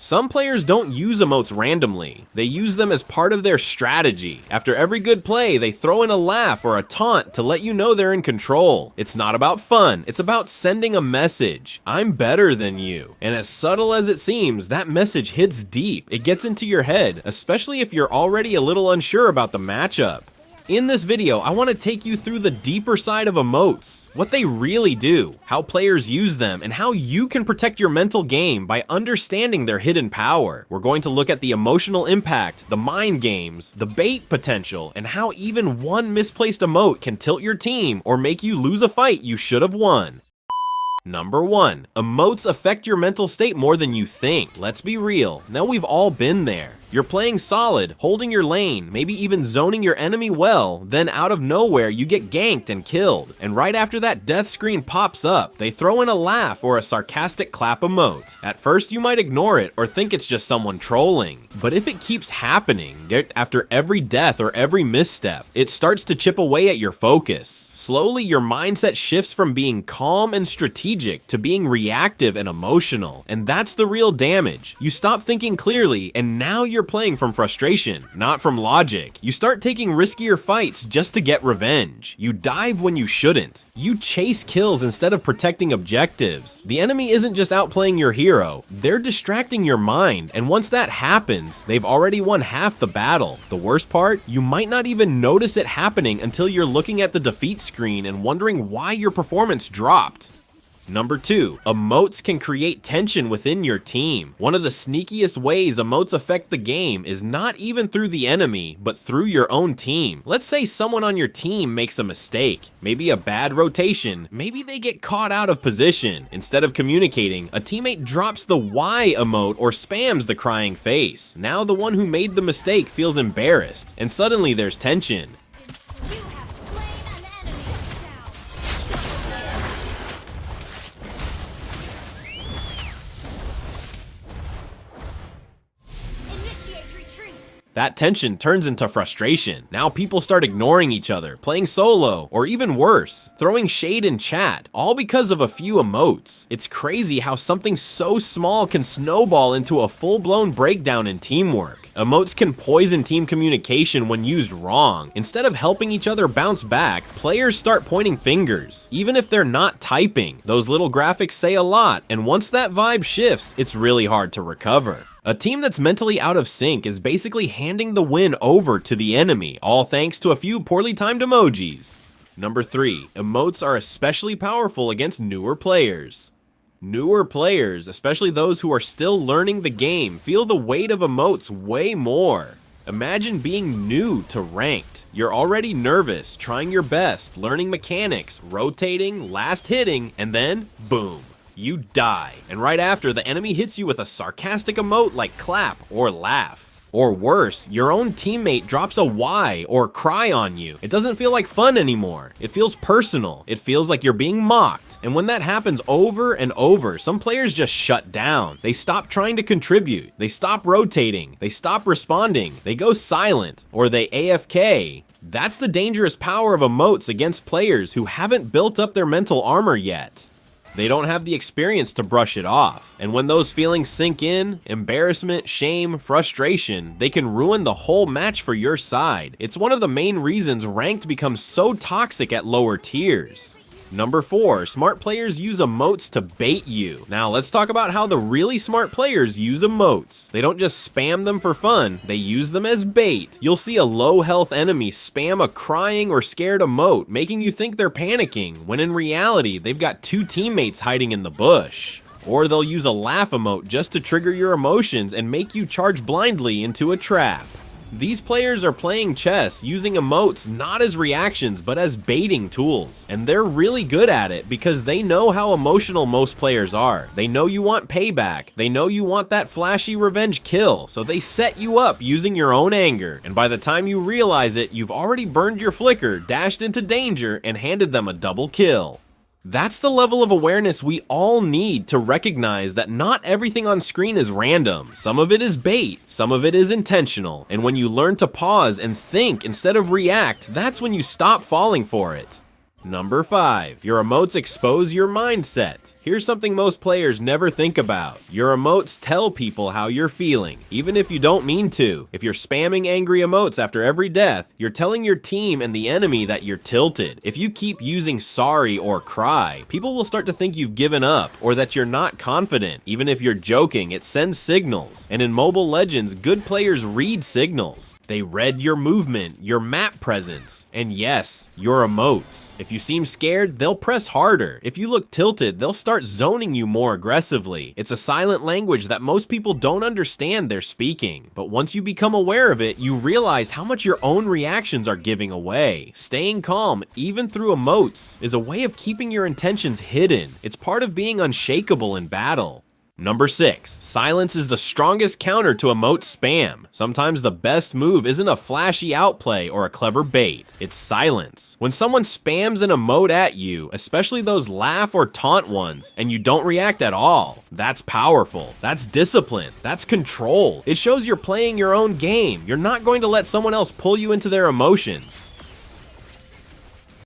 Some players don't use emotes randomly. They use them as part of their strategy. After every good play, they throw in a laugh or a taunt to let you know they're in control. It's not about fun, it's about sending a message. I'm better than you. And as subtle as it seems, that message hits deep. It gets into your head, especially if you're already a little unsure about the matchup. In this video, I want to take you through the deeper side of emotes, what they really do, how players use them, and how you can protect your mental game by understanding their hidden power. We're going to look at the emotional impact, the mind games, the bait potential, and how even one misplaced emote can tilt your team or make you lose a fight you should have won. Number 1. Emotes affect your mental state more than you think. Let's be real, now we've all been there. You're playing solid, holding your lane, maybe even zoning your enemy well, then out of nowhere you get ganked and killed. And right after that death screen pops up, they throw in a laugh or a sarcastic clap emote. At first you might ignore it or think it's just someone trolling. But if it keeps happening, after every death or every misstep, it starts to chip away at your focus. Slowly your mindset shifts from being calm and strategic to being reactive and emotional. And that's the real damage. You stop thinking clearly and now you're playing from frustration, not from logic. You start taking riskier fights just to get revenge. You dive when you shouldn't. You chase kills instead of protecting objectives. The enemy isn't just outplaying your hero, they're distracting your mind, and once that happens, they've already won half the battle. The worst part? You might not even notice it happening until you're looking at the defeat screen and wondering why your performance dropped. Number 2, emotes can create tension within your team. One of the sneakiest ways emotes affect the game is not even through the enemy, but through your own team. Let's say someone on your team makes a mistake, maybe a bad rotation, maybe they get caught out of position. Instead of communicating, a teammate drops the "why" emote or spams the crying face. Now the one who made the mistake feels embarrassed, and suddenly there's tension. That tension turns into frustration. Now people start ignoring each other, playing solo, or even worse, throwing shade in chat, all because of a few emotes. It's crazy how something so small can snowball into a full-blown breakdown in teamwork. Emotes can poison team communication when used wrong. Instead of helping each other bounce back, players start pointing fingers, even if they're not typing. Those little graphics say a lot, and once that vibe shifts, it's really hard to recover. A team that's mentally out of sync is basically handing the win over to the enemy, all thanks to a few poorly timed emojis. Number 3, emotes are especially powerful against newer players. Newer players, especially those who are still learning the game, feel the weight of emotes way more. Imagine being new to ranked. You're already nervous, trying your best, learning mechanics, rotating, last hitting, and then boom. You die, and right after, the enemy hits you with a sarcastic emote like clap or laugh. Or worse, your own teammate drops a "why" or cry on you. It doesn't feel like fun anymore. It feels personal. It feels like you're being mocked. And when that happens over and over, some players just shut down. They stop trying to contribute. They stop rotating. They stop responding. They go silent, or they AFK. That's the dangerous power of emotes against players who haven't built up their mental armor yet. They don't have the experience to brush it off. And when those feelings sink in, embarrassment, shame, frustration, they can ruin the whole match for your side. It's one of the main reasons ranked becomes so toxic at lower tiers. Number 4, smart players use emotes to bait you. Now let's talk about how the really smart players use emotes. They don't just spam them for fun, they use them as bait. You'll see a low health enemy spam a crying or scared emote, making you think they're panicking, when in reality they've got 2 teammates hiding in the bush. Or they'll use a laugh emote just to trigger your emotions and make you charge blindly into a trap. These players are playing chess, using emotes not as reactions but as baiting tools, and they're really good at it because they know how emotional most players are. They know you want payback, they know you want that flashy revenge kill, so they set you up using your own anger, and by the time you realize it, you've already burned your flicker, dashed into danger, and handed them a double kill. That's the level of awareness we all need to recognize that not everything on screen is random. Some of it is bait, some of it is intentional, and when you learn to pause and think instead of react, that's when you stop falling for it. Number 5. Your emotes expose your mindset. Here's something most players never think about. Your emotes tell people how you're feeling, even if you don't mean to. If you're spamming angry emotes after every death, you're telling your team and the enemy that you're tilted. If you keep using sorry or cry, people will start to think you've given up or that you're not confident. Even if you're joking, it sends signals. And in Mobile Legends, good players read signals. They read your movement, your map presence, and yes, your emotes. If you seem scared, they'll press harder. If you look tilted, they'll start zoning you more aggressively. It's a silent language that most people don't understand they're speaking. But once you become aware of it, you realize how much your own reactions are giving away. Staying calm, even through emotes, is a way of keeping your intentions hidden. It's part of being unshakable in battle. Number 6. Silence is the strongest counter to emote spam. Sometimes the best move isn't a flashy outplay or a clever bait, it's silence. When someone spams an emote at you, especially those laugh or taunt ones, and you don't react at all, that's powerful. That's discipline. That's control. It shows you're playing your own game. You're not going to let someone else pull you into their emotions.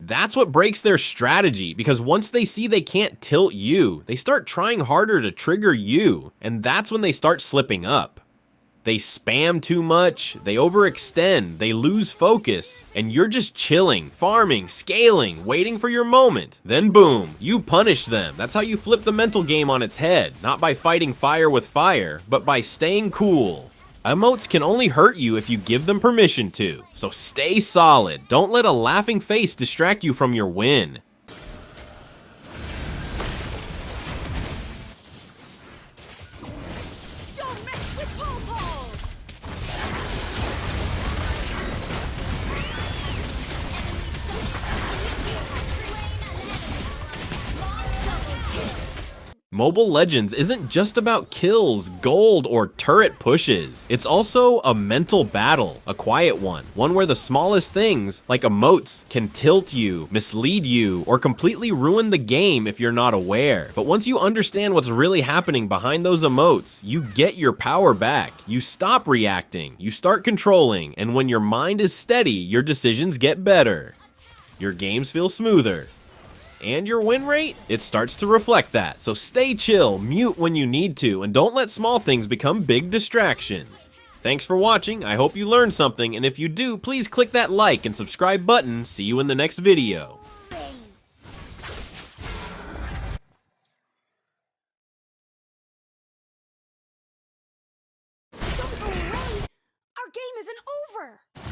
That's what breaks their strategy, because once they see they can't tilt you, they start trying harder to trigger you, and that's when they start slipping up. They spam too much, they overextend, they lose focus, and you're just chilling, farming, scaling, waiting for your moment. Then boom, you punish them. That's how you flip the mental game on its head, not by fighting fire with fire, but by staying cool. Emotes can only hurt you if you give them permission to, so stay solid. Don't let a laughing face distract you from your win. Don't mess with Popo! Mobile Legends isn't just about kills, gold, or turret pushes. It's also a mental battle, a quiet one where the smallest things, like emotes, can tilt you, mislead you, or completely ruin the game if you're not aware. But once you understand what's really happening behind those emotes, you get your power back. You stop reacting, you start controlling, and when your mind is steady, your decisions get better. Your games feel smoother. And your win rate, it starts to reflect that. So stay chill, mute when you need to, and don't let small things become big distractions. Thanks for watching, I hope you learned something, and if you do, please click that like and subscribe button. See you in the next video. Don't go away! Our game isn't over!